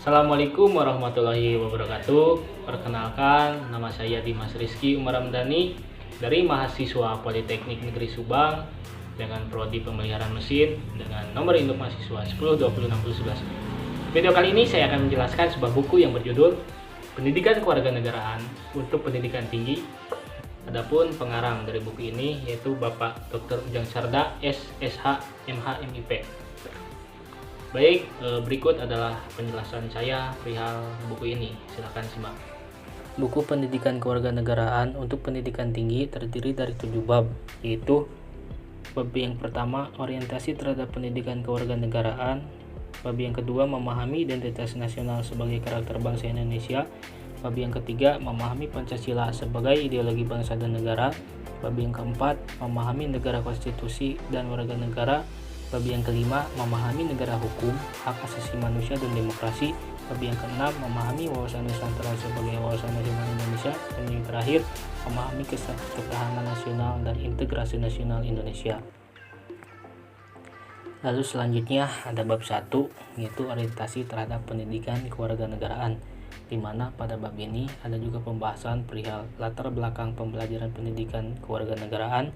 Assalamualaikum warahmatullahi wabarakatuh. Perkenalkan, nama saya Dimas Rizky Umar Ramdhani dari mahasiswa Politeknik Negeri Subang dengan prodi pemeliharaan mesin dengan nomor induk mahasiswa 10206011. Video kali ini saya akan menjelaskan sebuah buku yang berjudul Pendidikan Kewarganegaraan untuk Pendidikan Tinggi. Adapun pengarang dari buku ini yaitu Bapak Dr. Ujang Sarda, SSH, MH, MIP. Baik, berikut adalah penjelasan saya perihal buku ini. Silakan simak. Buku Pendidikan Kewarganegaraan untuk Pendidikan Tinggi terdiri dari 7 bab, yaitu bab yang pertama, orientasi terhadap pendidikan kewarganegaraan. Bab yang kedua, memahami identitas nasional sebagai karakter bangsa Indonesia. Bab yang ketiga, memahami Pancasila sebagai ideologi bangsa dan negara. Bab yang keempat, memahami negara konstitusi dan warga negara. Bab yang kelima, memahami negara hukum, hak asasi manusia dan demokrasi. Bab yang keenam, memahami wawasan Nusantara sebagai wawasan nasional Indonesia. Dan yang terakhir, memahami ketahanan nasional dan integrasi nasional Indonesia. Lalu selanjutnya ada bab 1, yaitu orientasi terhadap pendidikan kewarganegaraan, di mana pada bab ini ada juga pembahasan perihal latar belakang pembelajaran pendidikan kewarganegaraan.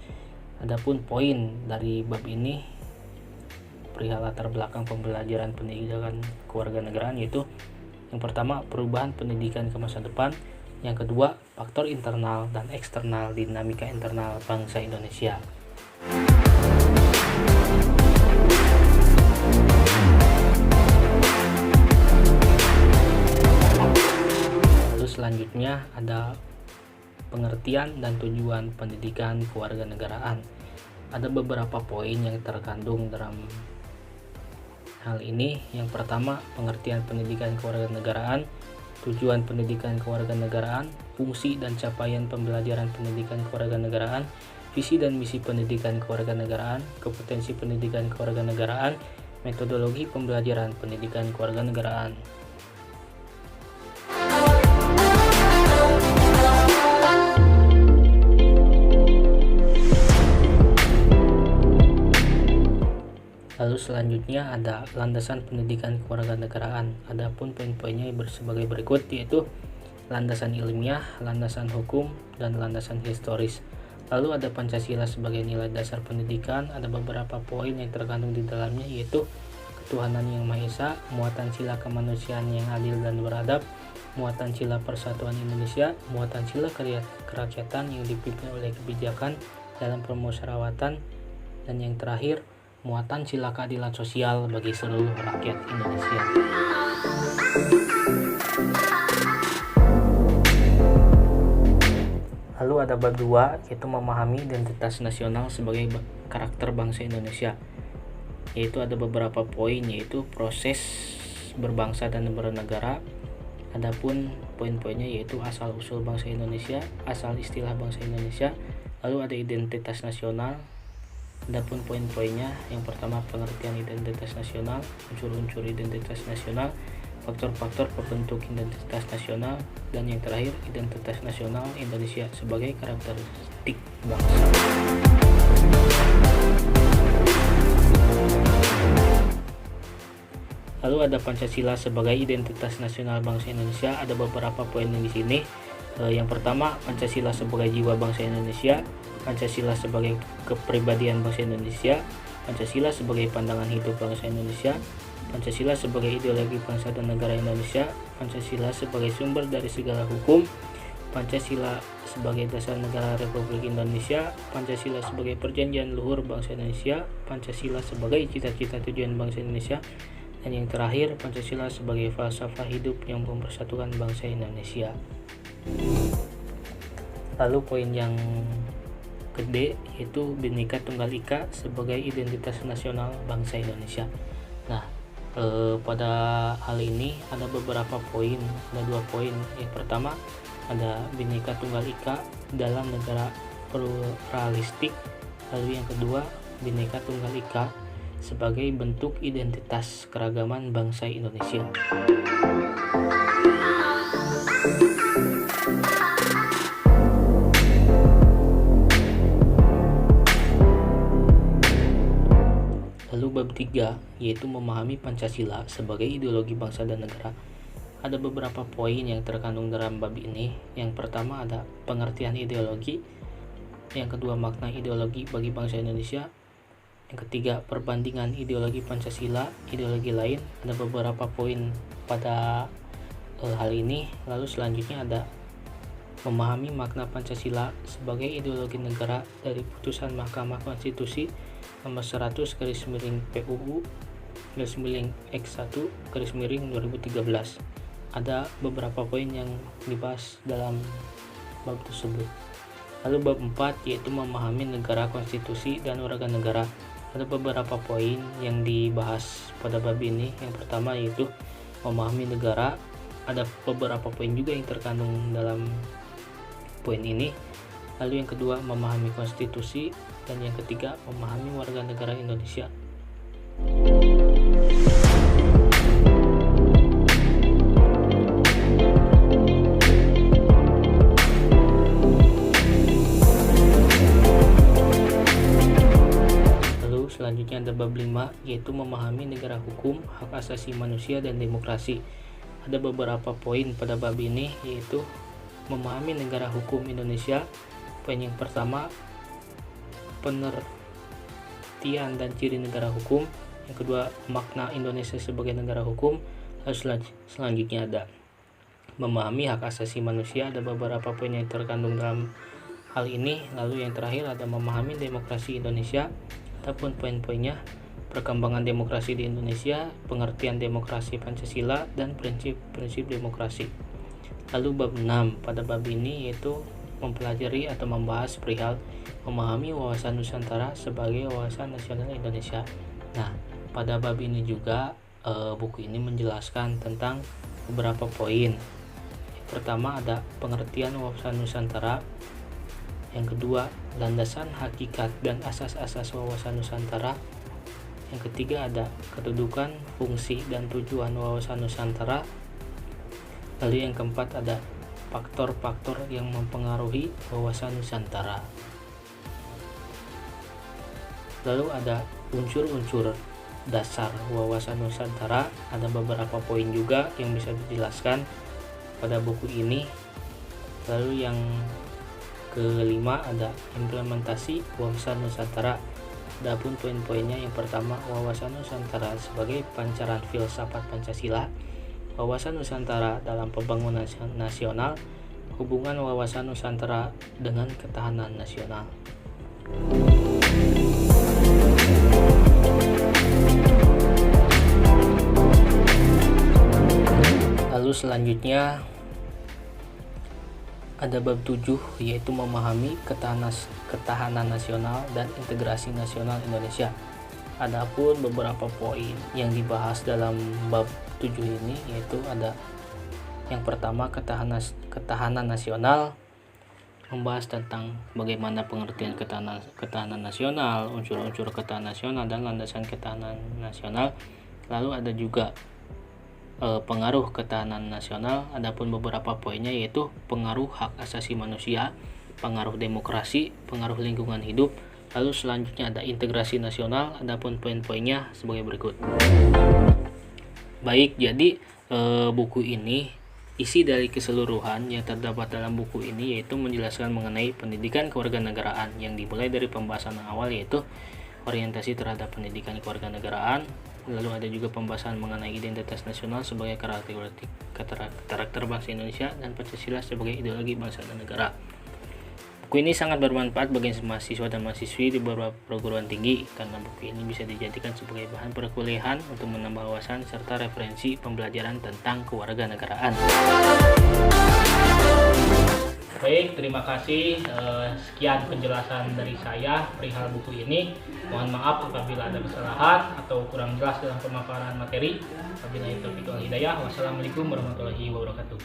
Adapun poin dari bab ini perihal latar belakang pembelajaran pendidikan kewarganegaraan yaitu yang pertama, perubahan pendidikan ke masa depan. Yang kedua, faktor internal dan eksternal dinamika internal bangsa Indonesia. Lalu selanjutnya ada pengertian dan tujuan pendidikan kewarganegaraan. Ada beberapa poin yang terkandung dalam hal ini. Yang pertama, pengertian pendidikan kewarganegaraan, tujuan pendidikan kewarganegaraan, fungsi dan capaian pembelajaran pendidikan kewarganegaraan, visi dan misi pendidikan kewarganegaraan, kompetensi pendidikan kewarganegaraan, metodologi pembelajaran pendidikan kewarganegaraan. Lalu selanjutnya ada landasan pendidikan kewarganegaraan. Adapun poin-poinnya sebagai berikut, yaitu landasan ilmiah, landasan hukum, dan landasan historis. Lalu ada Pancasila sebagai nilai dasar pendidikan. Ada beberapa poin yang terkandung di dalamnya, yaitu ketuhanan yang Maha Esa, muatan sila kemanusiaan yang adil dan beradab, muatan sila persatuan Indonesia, muatan sila kerakyatan yang dipimpin oleh kebijakan dalam permusyawaratan, dan yang terakhir, muatan sila keadilan sosial bagi seluruh rakyat Indonesia. Lalu ada bab 2, yaitu memahami identitas nasional sebagai karakter bangsa Indonesia. Yaitu ada beberapa poin, yaitu proses berbangsa dan bernegara. Adapun poin-poinnya yaitu asal-usul bangsa Indonesia, asal istilah bangsa Indonesia. Lalu ada identitas nasional. Adapun poin-poinnya, yang pertama pengertian identitas nasional, unsur-unsur identitas nasional, faktor-faktor pembentuk identitas nasional, dan yang terakhir identitas nasional Indonesia sebagai karakteristik bangsa. Lalu ada Pancasila sebagai identitas nasional bangsa Indonesia. Ada beberapa poin di sini. Yang pertama, Pancasila sebagai jiwa bangsa Indonesia, Pancasila sebagai kepribadian bangsa Indonesia, Pancasila sebagai pandangan hidup bangsa Indonesia, Pancasila sebagai ideologi bangsa dan negara Indonesia, Pancasila sebagai sumber dari segala hukum, Pancasila sebagai dasar negara Republik Indonesia, Pancasila sebagai perjanjian luhur bangsa Indonesia, Pancasila sebagai cita-cita tujuan bangsa Indonesia, dan yang terakhir, Pancasila sebagai falsafah hidup yang mempersatukan bangsa Indonesia. Lalu poin yang gede, yaitu Bhinneka Tunggal Ika sebagai identitas nasional bangsa Indonesia. Nah, pada hal ini ada beberapa poin, ada 2 poin. Yang pertama ada Bhinneka Tunggal Ika dalam negara pluralistik, lalu yang kedua Bhinneka Tunggal Ika sebagai bentuk identitas keragaman bangsa Indonesia. Lalu bab 3 yaitu memahami Pancasila sebagai ideologi bangsa dan negara. Ada beberapa poin yang terkandung dalam bab ini. Yang pertama ada pengertian ideologi, yang kedua makna ideologi bagi bangsa Indonesia, yang ketiga perbandingan ideologi Pancasila, ideologi lain. Ada beberapa poin pada hal ini. Lalu selanjutnya ada memahami makna Pancasila sebagai ideologi negara dari putusan Mahkamah Konstitusi nomor 100 PUU X1 2013. Ada beberapa poin yang dibahas dalam bab tersebut. Lalu bab 4 yaitu memahami negara, konstitusi, dan warga negara. Ada beberapa poin yang dibahas pada bab ini. Yang pertama yaitu memahami negara. Ada beberapa poin juga yang terkandung dalam poin ini. Lalu yang kedua memahami konstitusi, dan yang ketiga memahami warga negara Indonesia. Lalu selanjutnya ada bab 5 yaitu memahami negara hukum, hak asasi manusia, dan demokrasi. Ada beberapa poin pada bab ini yaitu memahami negara hukum Indonesia. Poin yang pertama pengertian dan ciri negara hukum, yang kedua makna Indonesia sebagai negara hukum. Lalu selanjutnya ada memahami hak asasi manusia. Ada beberapa poin yang terkandung dalam hal ini. Lalu yang terakhir ada memahami demokrasi Indonesia. Adapun poin-poinnya perkembangan demokrasi di Indonesia, pengertian demokrasi Pancasila, dan prinsip-prinsip demokrasi. Lalu bab 6 pada bab ini yaitu mempelajari atau membahas perihal memahami wawasan Nusantara sebagai wawasan nasional Indonesia. Nah, pada bab ini juga buku ini menjelaskan tentang beberapa poin. Yang pertama ada pengertian wawasan Nusantara. Yang kedua, landasan, hakikat, dan asas-asas wawasan Nusantara. Yang ketiga ada kedudukan, fungsi, dan tujuan wawasan Nusantara. Lalu yang keempat ada faktor-faktor yang mempengaruhi wawasan Nusantara. Lalu ada unsur-unsur dasar wawasan Nusantara. Ada beberapa poin juga yang bisa dijelaskan pada buku ini. Lalu yang kelima ada implementasi wawasan Nusantara. Adapun poin-poinnya yang pertama wawasan Nusantara sebagai pancaran filsafat Pancasila, wawasan Nusantara dalam pembangunan nasional, hubungan wawasan Nusantara dengan ketahanan nasional. Lalu selanjutnya ada bab 7 yaitu memahami ketahanan nasional dan integrasi nasional Indonesia. Adapun beberapa poin yang dibahas dalam bab 7 ini yaitu ada yang pertama ketahanan nasional, membahas tentang bagaimana pengertian ketahanan nasional, unsur-unsur ketahanan nasional, dan landasan ketahanan nasional. Lalu ada juga pengaruh ketahanan nasional. Adapun beberapa poinnya yaitu pengaruh hak asasi manusia, pengaruh demokrasi, pengaruh lingkungan hidup. Lalu selanjutnya ada integrasi nasional. Adapun poin-poinnya sebagai berikut. Baik, jadi buku ini, isi dari keseluruhan yang terdapat dalam buku ini yaitu menjelaskan mengenai pendidikan kewarganegaraan yang dimulai dari pembahasan awal yaitu orientasi terhadap pendidikan kewarganegaraan. Lalu ada juga pembahasan mengenai identitas nasional sebagai karakter bangsa Indonesia dan Pancasila sebagai ideologi bangsa dan negara. Buku ini sangat bermanfaat bagi mahasiswa dan mahasiswi di beberapa perguruan tinggi karena buku ini bisa dijadikan sebagai bahan perkuliahan untuk menambah wawasan serta referensi pembelajaran tentang kewarganegaraan. Baik, terima kasih. Sekian penjelasan dari saya perihal buku ini. Mohon maaf apabila ada kesalahan atau kurang jelas dalam pemaparan materi. Wabillahi taufiq wal hidayah. Wassalamualaikum warahmatullahi wabarakatuh.